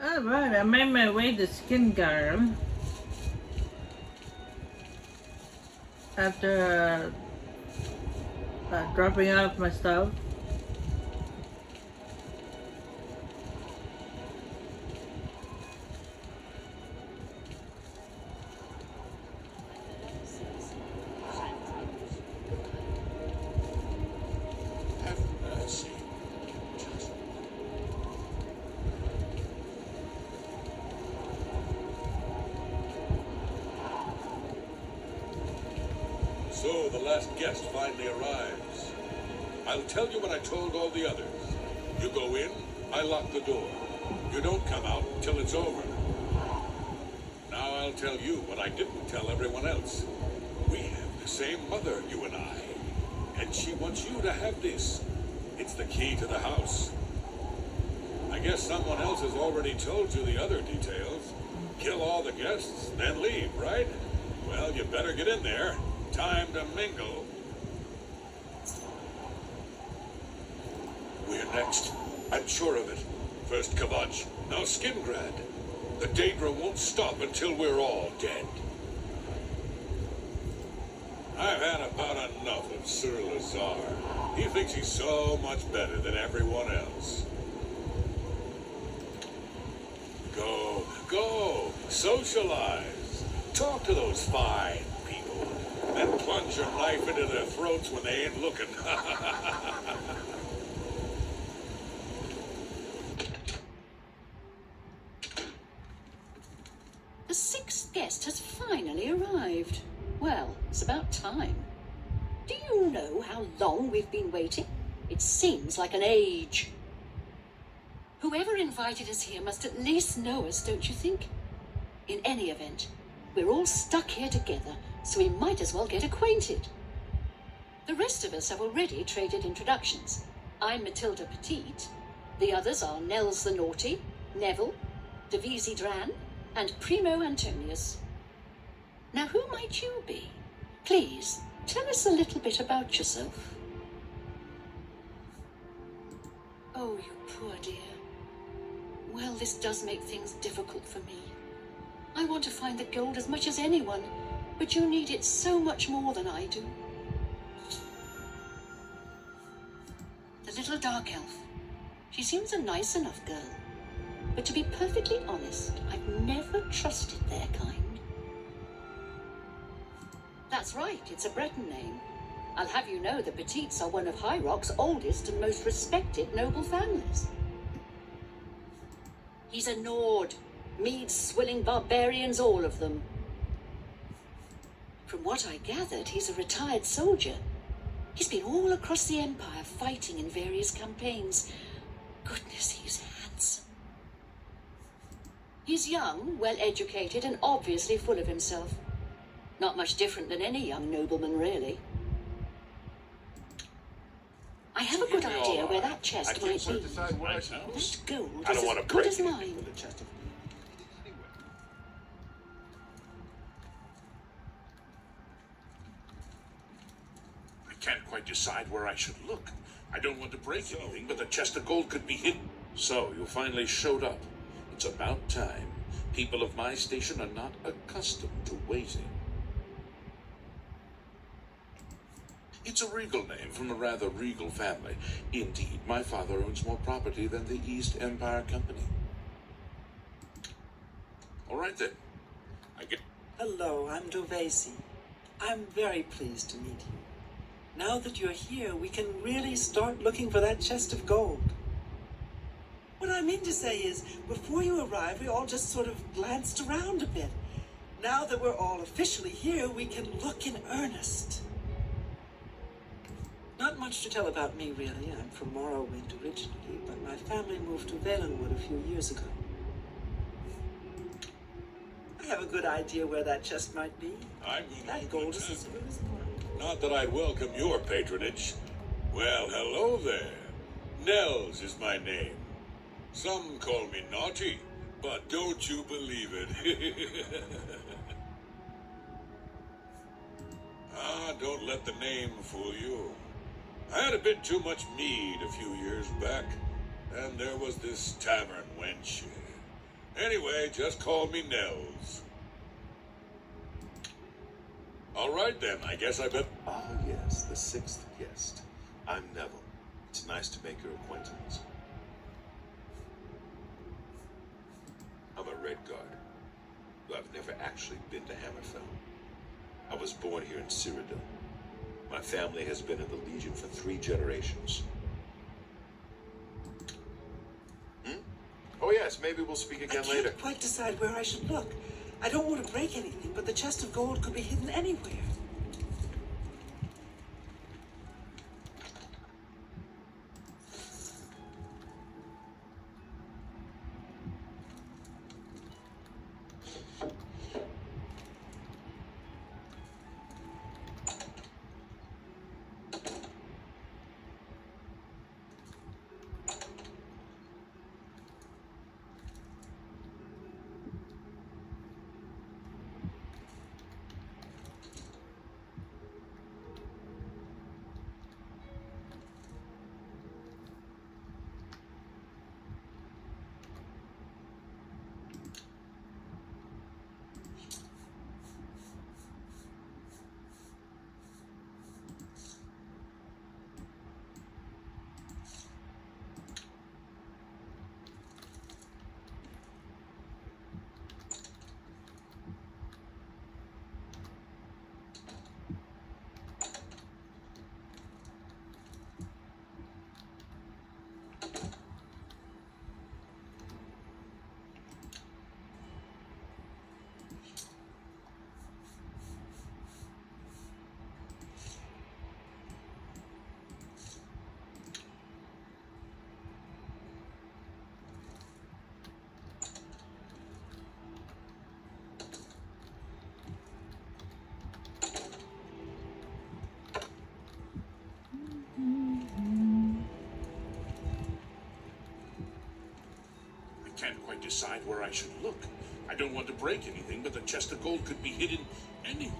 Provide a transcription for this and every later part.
Alright, I made my way to Skin Garden after dropping off my stuff. So the last guest finally arrives. I'll tell you what I told all the others. You go in, I lock the door. You don't come out till it's over. Now I'll tell you what I didn't tell everyone else. We have the same mother, you and I. And she wants you to have this. It's the key to the house. I guess someone else has already told you the other details. Kill all the guests, then leave, right? Well, you better get in there. Time to mingle. We're next. I'm sure of it. First Kavach, now Skingrad. The Daedra won't stop until we're all dead. I've had about enough of Sir Lazar. He thinks he's so much better than everyone else. Go, socialize. Talk to those fine people. Then plunge your knife into their throats when they ain't looking. The sixth guest has finally arrived. Well, it's about time. Do you know how long we've been waiting? It seems like an age. Whoever invited us here must at least know us, don't you think? In any event, we're all stuck here together, so we might as well get acquainted. The rest of us have already traded introductions. I'm Matilda Petite. The others are Nels the Naughty, Neville, Devisi Dran, and Primo Antonius. Now, who might you be? Please, tell us a little bit about yourself. Oh, you poor dear. Well, this does make things difficult for me. I want to find the gold as much as anyone, but you need it so much more than I do. The little dark elf. She seems a nice enough girl. But to be perfectly honest, I've never trusted their kind. That's right, it's a Breton name. I'll have you know the Petites are one of High Rock's oldest and most respected noble families. He's a Nord. Mead-swilling barbarians, all of them. From what I gathered, he's a retired soldier. He's been all across the Empire fighting in various campaigns. Goodness, he's handsome. He's young, well-educated, and obviously full of himself. Not much different than any young nobleman, really. I have a good idea where that chest might be. That gold is as good as mine. I can't quite decide where I should look. I don't want to break anything, but the chest of gold could be hidden. So, you finally showed up. It's about time. People of my station are not accustomed to waiting. It's a regal name from a rather regal family. Indeed, my father owns more property than the East Empire Company. All right then. Hello, I'm Dovesi. I'm very pleased to meet you. Now that you're here, we can really start looking for that chest of gold. What I mean to say is, before you arrived, we all just sort of glanced around a bit. Now that we're all officially here, we can look in earnest. Not much to tell about me, really. I'm from Morrowind originally, but my family moved to Valenwood a few years ago. I have a good idea where that chest might be. That gold is as good as mine. Not that I'd welcome your patronage. Well, hello there. Nels is my name. Some call me naughty, but don't you believe it. Don't let the name fool you. I had a bit too much mead a few years back, and there was this tavern wench. Anyway, just call me Nels. All right then, I guess I bet. Ah, yes, the sixth guest. I'm Neville. It's nice to make your acquaintance. I'm a Red Guard, though I've never actually been to Hammerfell. I was born here in Cyrodiil. My family has been in the Legion for 3 generations. Oh yes, maybe we'll speak again I later. can't quite decide where I should look. I don't want to break anything, but the chest of gold could be hidden anywhere. I can't quite decide where I should look. I don't want to break anything, but the chest of gold could be hidden anywhere.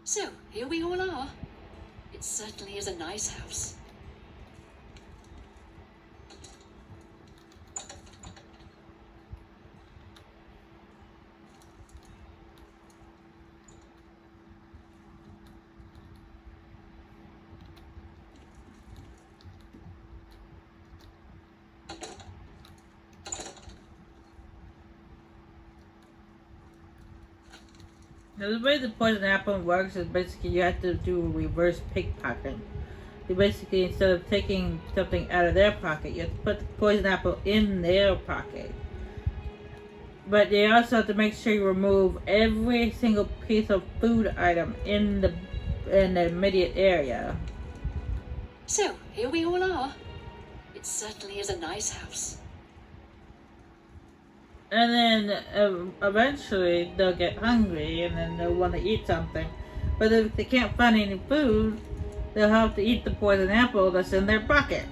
So, here we all are. It certainly is a nice house. Now, the way the poison apple works is basically you have to do reverse pickpocket. You basically, instead of taking something out of their pocket, you have to put the poison apple in their pocket. But you also have to make sure you remove every single piece of food item in the immediate area. So, here we all are. It certainly is a nice house. And then eventually they'll get hungry and then they'll want to eat something. But if they can't find any food, they'll have to eat the poison apple that's in their pocket.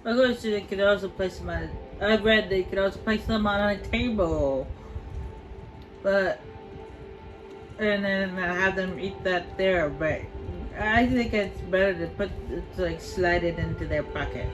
Of course, they could also place them on. I read they could also place them on a table, but and then have them eat that there. But I think it's better to put to like slide it into their pocket.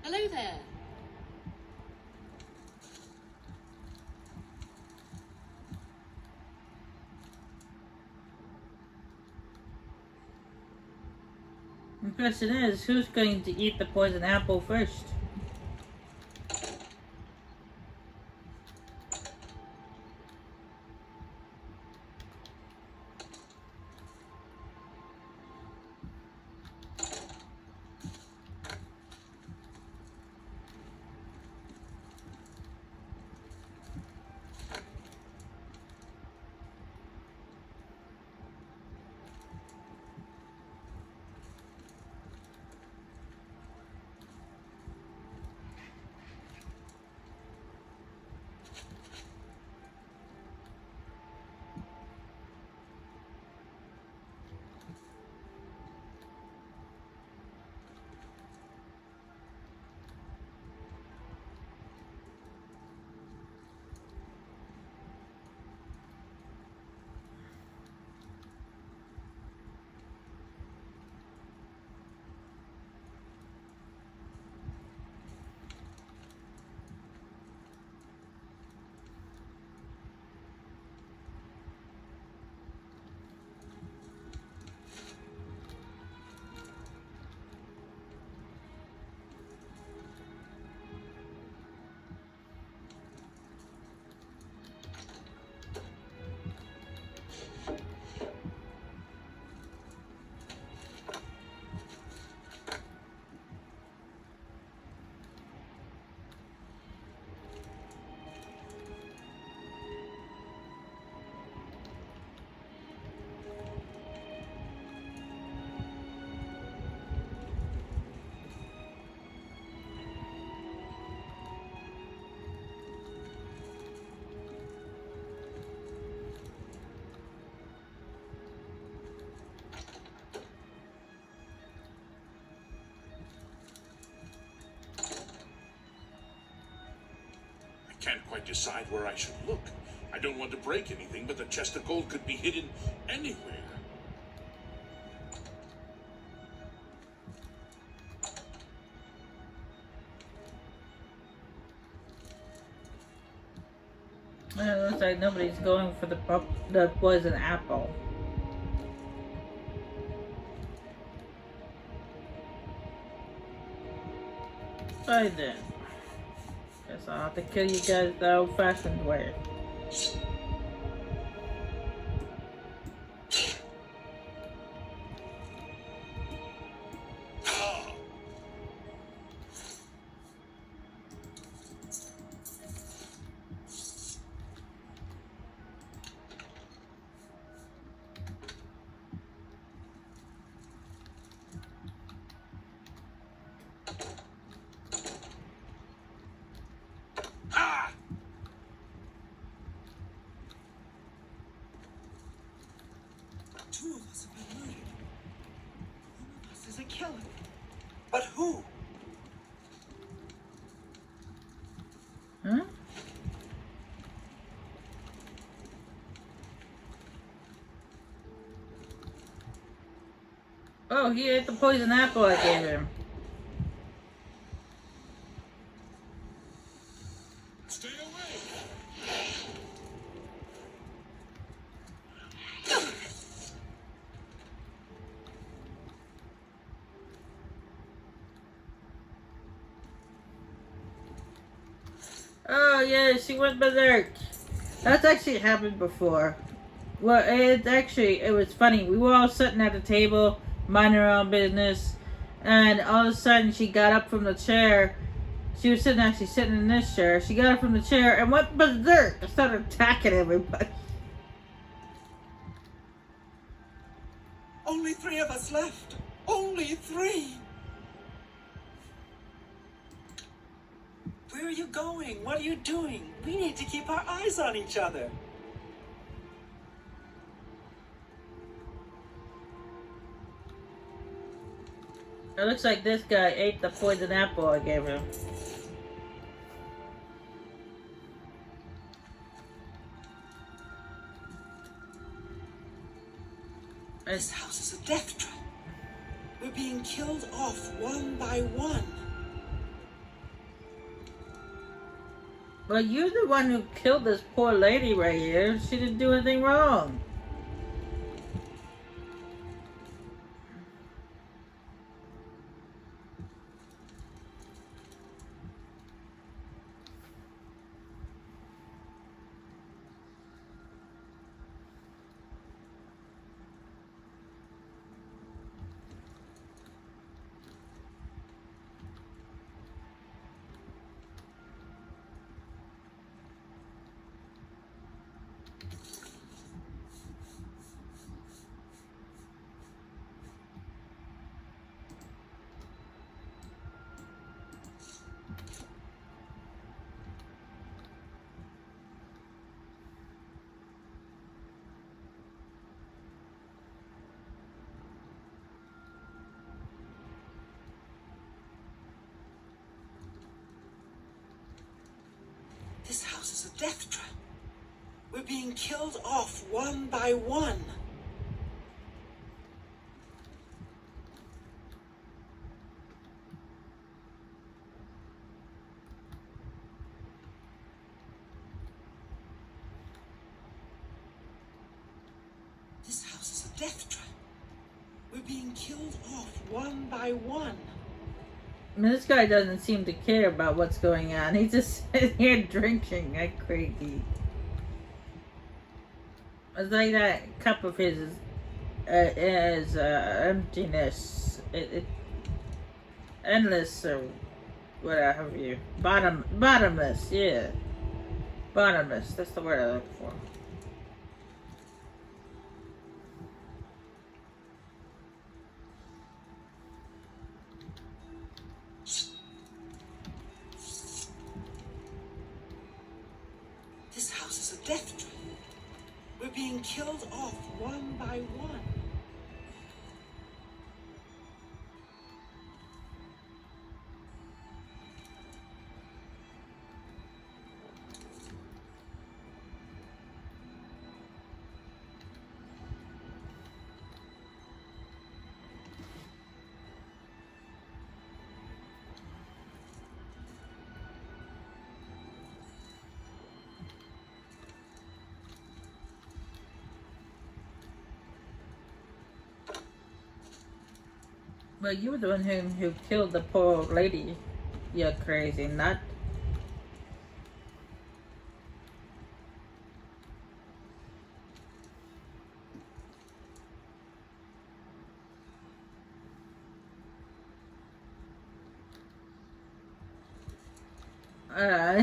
Hello there. The question is, who's going to eat the poison apple first? Can't quite decide where I should look. I don't want to break anything, but the chest of gold could be hidden anywhere. It looks like nobody's going for the poison apple. Right then. Guess I'll have to kill you guys the old-fashioned way. Two of us have been murdered. One of us is a killer. But who? Huh? Oh, he ate the poison apple I gave him. yeah, she went berserk. That's actually happened before. Well, it was funny. We were all sitting at the table, minding our own business, and all of a sudden she got up from the chair. She was actually sitting in this chair. She got up from the chair and went berserk and started attacking everybody. Only 3 of us left. Only 3. Where are you going? What are you doing? We need to keep our eyes on each other. It looks like this guy ate the poison apple I gave him. This house is a death trap. We're being killed off one by one. Well, you're the one who killed this poor lady right here. She didn't do anything wrong. This house is a death trap. We're being killed off one by one. This house is a death trap. We're being killed off one by one. I mean, this guy doesn't seem to care about what's going on. He's just sitting here drinking like crazy. It's like that cup of his is emptiness. It endless or what have you. Bottomless, yeah. Bottomless, that's the word I look for. This house is a death trap. We're being killed off one by one. Well, you were the one who killed the poor lady. You crazy nut.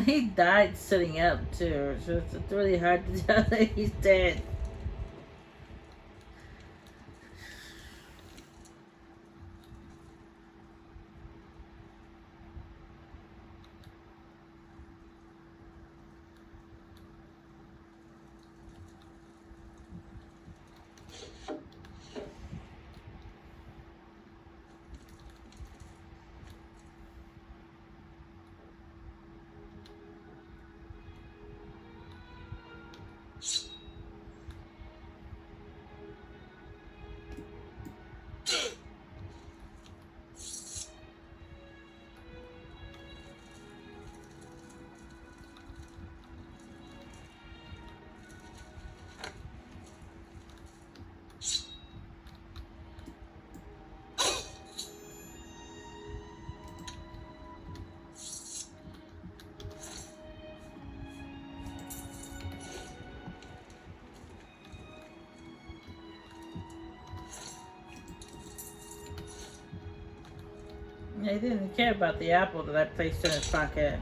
He died sitting up too. So it's really hard to tell that he's dead. He didn't care about the apple that I placed in his pocket.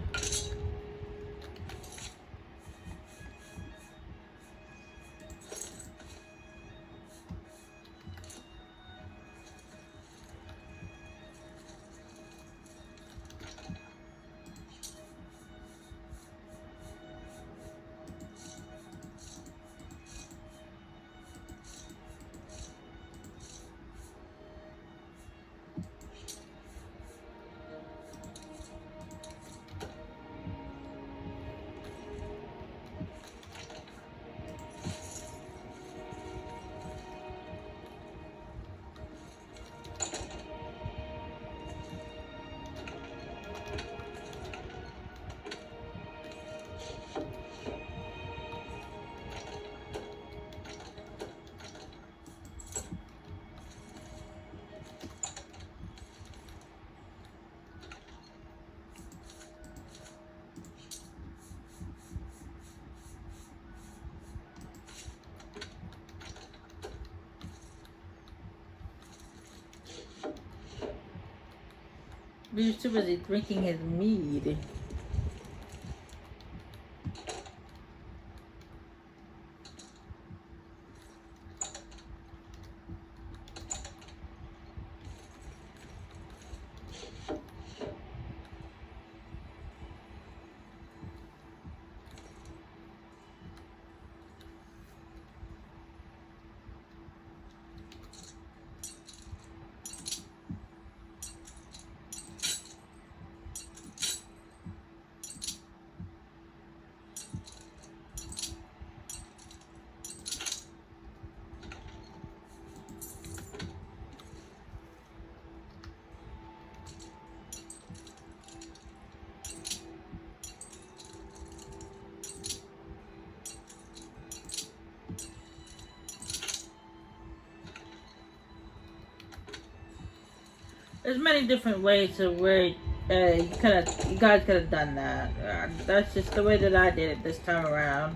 He was too busy drinking his mead. There's many different ways to where you guys could have done that. That's just the way that I did it this time around.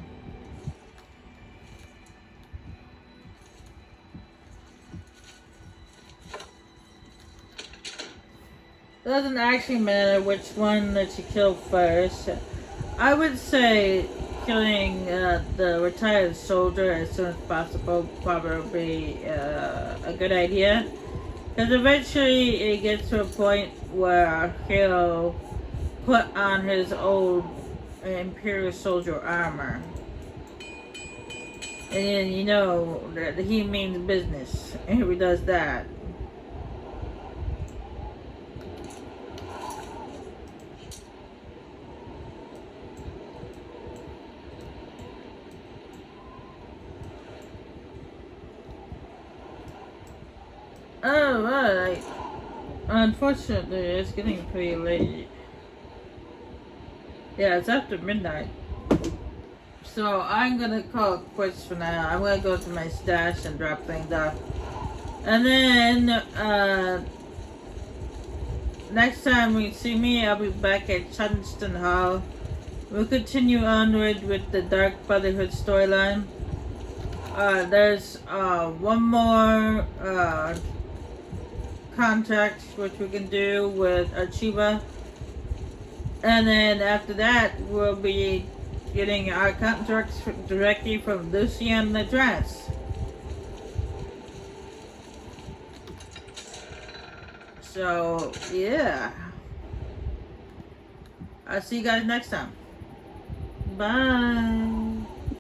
It doesn't actually matter which one that you kill first. I would say killing the retired soldier as soon as possible probably a good idea. Because eventually it gets to a point where he'll put on his old Imperial soldier armor. And then you know that he means business if he does that. Alright. Unfortunately, it's getting pretty late. Yeah, it's after midnight. So I'm gonna call it quits for now. I'm gonna go to my stash and drop things off. And then, next time we see me, I'll be back at Chunston Hall. We'll continue onward with the Dark Brotherhood storyline. There's, one more, contract which we can do with Archiva, and then after that we'll be getting our contracts directly from Lucian Ladras. So yeah, I'll see you guys next time. Bye.